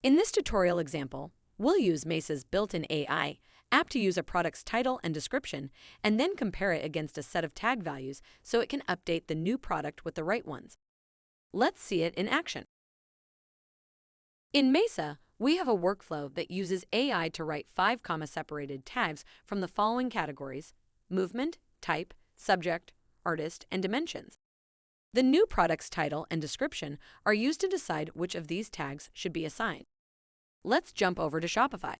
In this tutorial example, we'll use MESA's built-in AI app to use a product's title and description and then compare it against a set of tag values so it can update the new product with the right ones. Let's see it in action. In MESA, we have a workflow that uses AI to write 5 comma-separated tags from the following categories: movement, type, subject, artist, and dimensions. The new product's title and description are used to decide which of these tags should be assigned. Let's jump over to Shopify.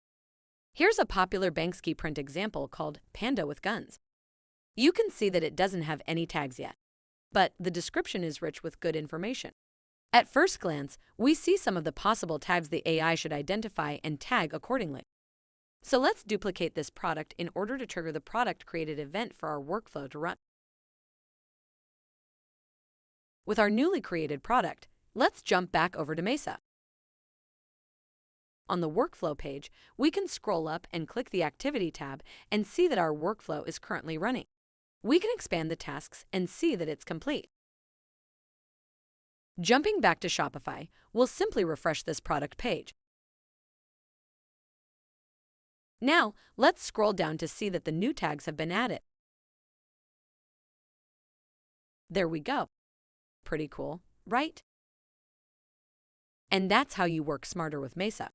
Here's a popular Banksy print example called Panda with Guns. You can see that it doesn't have any tags yet, but the description is rich with good information. At first glance, we see some of the possible tags the AI should identify and tag accordingly. So let's duplicate this product in order to trigger the product created event for our workflow to run. With our newly created product, let's jump back over to MESA. On the workflow page, we can scroll up and click the Activity tab and see that our workflow is currently running. We can expand the tasks and see that it's complete. Jumping back to Shopify, we'll simply refresh this product page. Now, let's scroll down to see that the new tags have been added. There we go. Pretty cool, right? And that's how you work smarter with MESA.